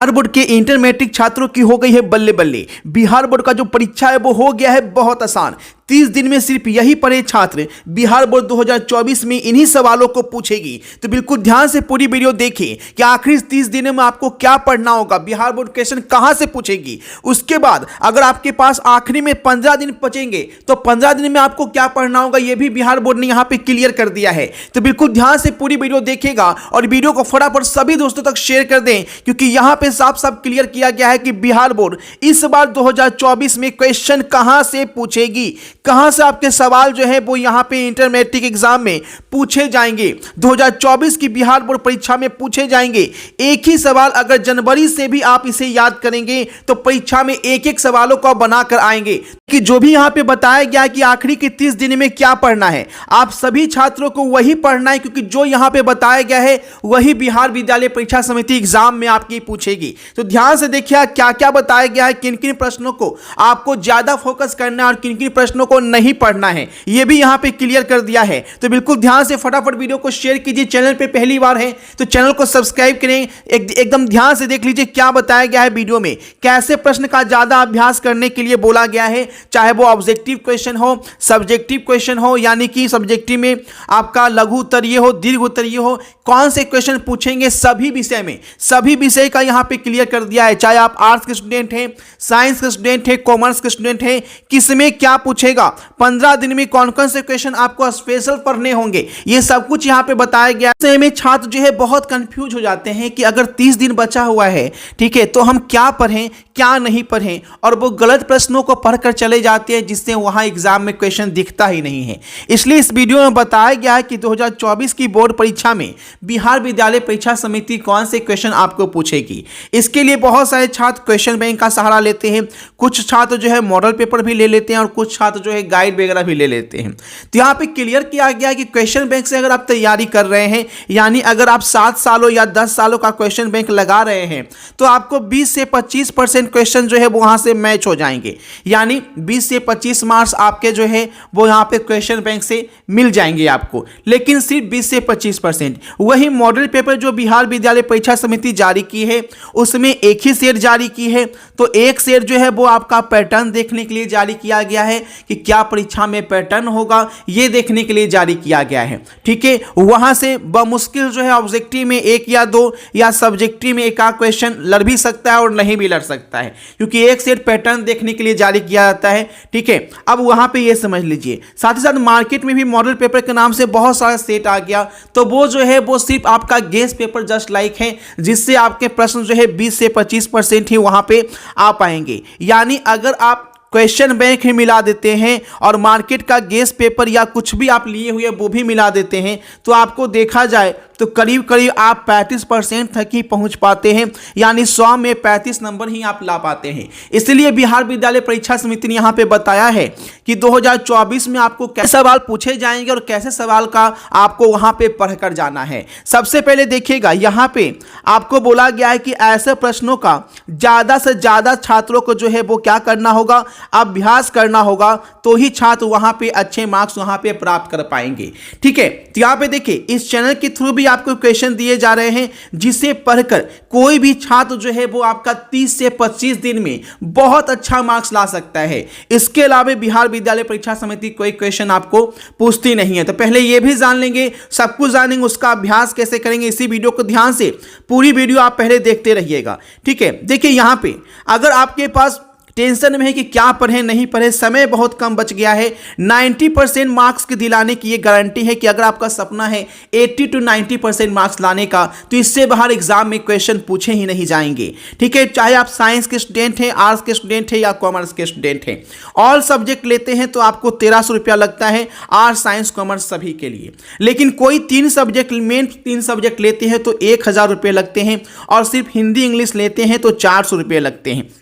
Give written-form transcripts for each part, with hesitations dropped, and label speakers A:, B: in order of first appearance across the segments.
A: Bihar board के inter matric छात्रों की हो गई है बल्ले बल्ले। बिहार बोर्ड का जो परीक्षा है वो हो गया है बहुत आसान। 30 दिन में सिर्फ यही पढ़े छात्र बिहार बोर्ड 2024 में इन्हीं सवालों को पूछेगी। तो बिल्कुल ध्यान से पूरी वीडियो देखें कि आखिर 30 दिनों में आपको क्या पढ़ना होगा, बिहार बोर्ड क्वेश्चन कहां से पूछेगी। उसके बाद अगर आपके पास आखिरी में 15 दिन बचेंगे तो 15 दिन में आपको क्या पढ़ना होगा यह भी बिहार बोर्ड ने यहां पे क्लियर कर दिया है। तो बिल्कुल ध्यान से पूरी वीडियो देखेगा और वीडियो को फटाफट सभी दोस्तों तक शेयर कर दें, क्योंकि यहां पे साफ साफ क्लियर किया गया है कि बिहार बोर्ड इस बार 2024 में क्वेश्चन कहां से पूछेगी, कहां से आपके सवाल जो है वो यहां पे इंटर मैट्रिक एग्जाम में पूछे जाएंगे। 2024 की बिहार बोर्ड परीक्षा में पूछे जाएंगे एक ही सवाल। अगर जनवरी से भी आप इसे याद करेंगे तो परीक्षा में एक एक सवालों को बनाकर आएंगे। कि जो भी यहां पे बताया गया कि आखिरी के 30 दिन में क्या पढ़ना है, आप सभी छात्रों को वही पढ़ना है, क्योंकि जो यहां पे बताया गया है वही बिहार विद्यालय परीक्षा समिति एग्जाम में आपकी पूछेगी। तो ध्यान से देखिए क्या क्या बताया गया है, किन किन प्रश्नों को आपको ज्यादा फोकस करना है और किन किन प्रश्नों को नहीं पढ़ना है, यह भी यहां पे क्लियर कर दिया है। तो बिल्कुल ध्यान से फटाफट वीडियो को शेयर कीजिए। चैनल पे पहली बार है तो चैनल को सब्सक्राइब करें। एकदम ध्यान से देख लीजिए क्या बताया गया है वीडियो में, कैसे प्रश्न का ज्यादा अभ्यास करने के लिए बोला गया है, चाहे वो ऑब्जेक्टिव क्वेश्चन हो, सब्जेक्टिव क्वेश्चन हो, यानी कि सब्जेक्टिव में आपका लघु उत्तरीय हो, दीर्घ उत्तरीय हो, कौन से क्वेश्चन पूछेंगे सभी विषय में, सभी विषय का यहां पे क्लियर कर दिया है। चाहे आप आर्ट्स के स्टूडेंट हैं, साइंस के स्टूडेंट हैं, कॉमर्स के स्टूडेंट हैं, किसमें क्या पूछेगा, 15 दिन में कौन कौन से क्वेश्चन आपको स्पेशल पढ़ने होंगे, ये सब कुछ यहां पे बताया गया है। में छात्र जो है बहुत कंफ्यूज हो जाते हैं कि अगर 30 दिन बचा हुआ है, ठीक है, तो हम क्या पढ़ें क्या नहीं पढ़ें, और वो गलत प्रश्नों को पढ़कर चले जाते हैं जिससे वहां एग्जाम में क्वेश्चन दिखता ही नहीं है। इसलिए इस वीडियो में बताया गया है कि 2024 की बोर्ड परीक्षा में बिहार विद्यालय परीक्षा समिति कौन से क्वेश्चन आपको पूछेगी। इसके लिए बहुत सारे छात्र क्वेश्चन बैंक का सहारा लेते हैं, कुछ छात्र जो है मॉडल पेपर भी ले लेते हैं और कुछ छात्र जो है गाइड वगैरह भी ले लेते हैं। तो यहाँ पे क्लियर किया गया है कि क्वेश्चन बैंक से अगर आप तैयारी कर रहे हैं, यानी अगर आप 7 सालों या 10 सालों का क्वेश्चन बैंक लगा रहे हैं, तो आपको 20 से 25% क्वेश्चन जो है वो वहां से मैच हो जाएंगे, यानी 20 से 25 मार्क्स आपके जो है वो यहां पे क्वेश्चन बैंक से मिल जाएंगे आपको। लेकिन सिर्फ 20 से 25%। वही मॉडल पेपर जो बिहार विद्यालय परीक्षा समिति जारी की है उसमें एक ही शेर जारी की है, तो एक शेर जो है वो आपका पैटर्न देखने के लिए जारी किया गया है कि क्या परीक्षा में पैटर्न होगा, ये देखने के लिए जारी किया गया है। ठीक है, वहां से बमुश्किल जो है ऑब्जेक्टिव में 1 या 2 या सब्जेक्टिव में 1 क्वेश्चन लड़ भी सकता है और नहीं भी लड़ सकता है, क्योंकि एक सेट पैटर्न देखने के लिए जारी किया जाता है। ठीक है, अब वहां पे ये समझ लीजिए। साथ ही साथ मार्केट में भी मॉडल पेपर के नाम से बहुत सारा सेट आ गया, तो वो जो है वो सिर्फ आपका गेस पेपर जस्ट लाइक है, जिससे आपके प्रश्न जो है 20 से 25% ही वहां पे आ पाएंगे। यानी अगर आप क्वेश्चन बैंक ही मिला देते हैं और मार्केट का गेस पेपर या कुछ भी आप लिए हुए वो भी मिला देते हैं, तो आपको देखा जाए तो करीब करीब आप 35% तक ही पहुंच पाते हैं, यानी 100 में 35 नंबर ही आप ला पाते हैं। इसलिए बिहार विद्यालय परीक्षा समिति ने यहां पे बताया है कि 2024 में आपको कैसे सवाल पूछे जाएंगे और कैसे सवाल का आपको वहां पे पढ़कर जाना है। सबसे पहले देखिएगा, यहां पे आपको बोला गया है कि ऐसे प्रश्नों का ज्यादा से ज्यादा छात्रों को जो है वो क्या करना होगा, अभ्यास करना होगा, तो ही छात्र वहां पे अच्छे मार्क्स वहां पे प्राप्त कर पाएंगे। ठीक है, तो यहां पे देखिए इस चैनल के थ्रू भी आपको क्वेश्चन दिए जा रहे हैं, जिसे पढ़कर कोई भी छात्र जो है वो आपका 30 से 25 दिन में बहुत अच्छा मार्क्स ला सकता है। इसके अलावा बिहार विद्यालय परीक्षा समिति कोई क्वेश्चन आपको पूछती नहीं है। तो पहले ये भी जान लेंगे, सब कुछ जानेंगे, उसका अभ्यास कैसे करेंगे। इसी वीडियो को ध्यान से पूरी वीडियो आप पहले देखते रहिएगा। ठीक है, देखिए यहां पे अगर आपके पास टेंशन में है कि क्या पढ़े नहीं पढ़े, समय बहुत कम बच गया है, 90% मार्क्स के दिलाने की ये गारंटी है कि अगर आपका सपना है 80 to 90% मार्क्स लाने का, तो इससे बाहर एग्जाम में क्वेश्चन पूछे ही नहीं जाएंगे। ठीक है, चाहे आप साइंस के स्टूडेंट हैं, आर्ट्स के स्टूडेंट हैं या कॉमर्स के स्टूडेंट हैं, ऑल सब्जेक्ट लेते हैं तो आपको 1300 रुपया लगता है, आर्ट्स साइंस कॉमर्स सभी के लिए। लेकिन कोई 3 सब्जेक्ट मेन 3 सब्जेक्ट लेते हैं तो 1000 रुपये लगते हैं, और सिर्फ हिंदी इंग्लिश लेते हैं तो 400 रुपये लगते हैं।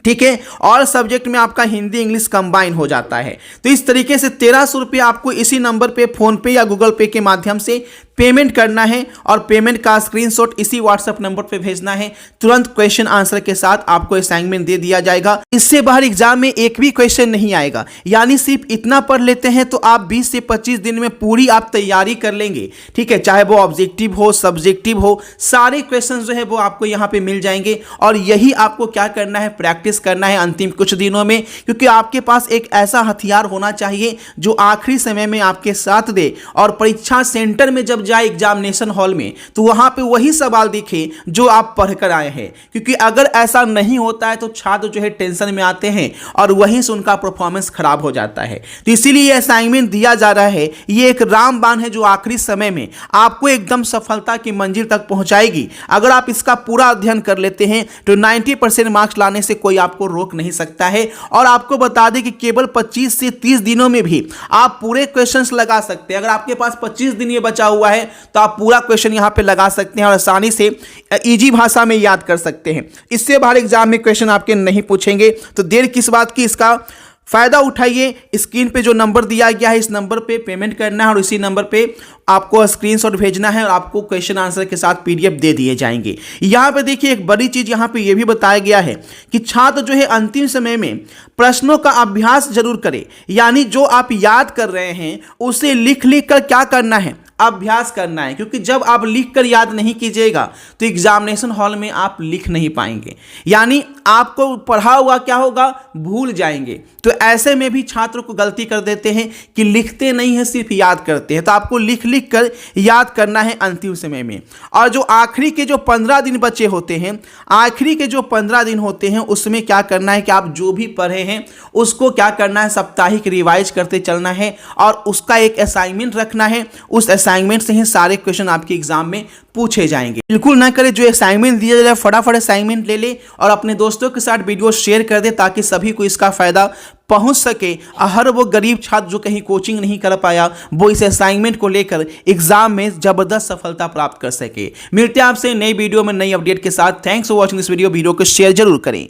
A: ठीक है, और सब्जेक्ट में आपका हिंदी इंग्लिश कंबाइन हो जाता है। तो इस तरीके से 1300 रुपये आपको इसी नंबर पे फोन पे या गूगल पे के माध्यम से पेमेंट करना है और पेमेंट का स्क्रीनशॉट इसी व्हाट्सएप नंबर पे भेजना है। तुरंत क्वेश्चन आंसर के साथ आपको असाइनमेंट दे दिया जाएगा। इससे बाहर एग्जाम में एक भी क्वेश्चन नहीं आएगा, यानी सिर्फ इतना पढ़ लेते हैं तो आप 20 से 25 दिन में पूरी आप तैयारी कर लेंगे। ठीक है, चाहे वो ऑब्जेक्टिव हो, सब्जेक्टिव हो, सारे क्वेश्चन जो है वो आपको यहाँ पे मिल जाएंगे। और यही आपको क्या करना है, प्रैक्टिस करना है अंतिम कुछ दिनों में, क्योंकि आपके पास एक ऐसा हथियार होना चाहिए जो आखिरी समय में आपके साथ दे और परीक्षा सेंटर में जब जाए एग्जामिनेशन हॉल में तो वहां पे वही सवाल दिखे जो आप पढ़कर आए हैं। क्योंकि अगर ऐसा नहीं होता है तो छात्र जो है टेंशन में आते हैं और वहीं से उनका परफॉर्मेंस खराब हो जाता है। तो इसीलिए ये असाइनमेंट दिया जा रहा है, ये एक रामबाण है जो आखिरी समय में आपको एकदम सफलता की मंजिल तक पहुंचाएगी। अगर आप इसका पूरा अध्ययन कर लेते हैं तो 90% मार्क्स लाने से कोई आपको रोक नहीं सकता है। और आपको बता दें कि केवल 25 से 30 दिनों में भी आप पूरे क्वेश्चंस लगा सकते हैं। अगर आपके पास 25 दिन ये बचा हुआ है तो आप पूरा क्वेश्चन यहां पे लगा सकते हैं और आसानी से इजी भाषा में याद कर सकते हैं। इससे बाहर एग्जाम में क्वेश्चन आपके नहीं पूछेंगे, तो देर किस बात की, इसका फायदा उठाइए। स्क्रीन पे जो नंबर दिया गया है इस नंबर पे पेमेंट करना है और इसी नंबर पे आपको स्क्रीनशॉट भेजना है और आपको क्वेश्चन आंसर के साथ पीडीएफ दे दिए जाएंगे। यहाँ पे देखिए एक बड़ी चीज यहाँ पे ये भी बताया गया है कि छात्र जो है अंतिम समय में प्रश्नों का अभ्यास जरूर करें, यानी जो आप याद कर रहे हैं उसे लिख कर क्या करना है, अभ्यास करना है। क्योंकि जब आप लिख कर याद नहीं कीजिएगा तो एग्जामिनेशन हॉल में आप लिख नहीं पाएंगे, यानी आपको पढ़ा हुआ क्या होगा, भूल जाएंगे। तो ऐसे में भी छात्र को गलती कर देते हैं कि लिखते नहीं है, सिर्फ याद करते हैं। तो आपको लिख कर याद करना है अंतिम समय में। और जो आखिरी के जो 15 दिन बचे होते हैं, आखिरी के जो 15 दिन होते हैं उसमें क्या करना है कि आप जो भी पढ़े हैं उसको क्या करना है, साप्ताहिक रिवाइज करते चलना है और उसका एक असाइनमेंट रखना है। उस असाइनमेंट से ही सारे क्वेश्चन आपके एग्जाम में पूछे जाएंगे। बिल्कुल ना करें, जो असाइनमेंट दिया जाए फटाफट असाइनमेंट ले ले और अपने दोस्तों के साथ वीडियो शेयर कर दे ताकि सभी को इसका फायदा पहुंच सके। हर वो गरीब छात्र जो कहीं कोचिंग नहीं कर पाया वो इस असाइनमेंट को लेकर एग्जाम में जबरदस्त सफलता प्राप्त कर सके। मिलते हैं आपसे नई वीडियो में नई अपडेट के साथ। Thanks for watching this video को शेयर जरूर करें।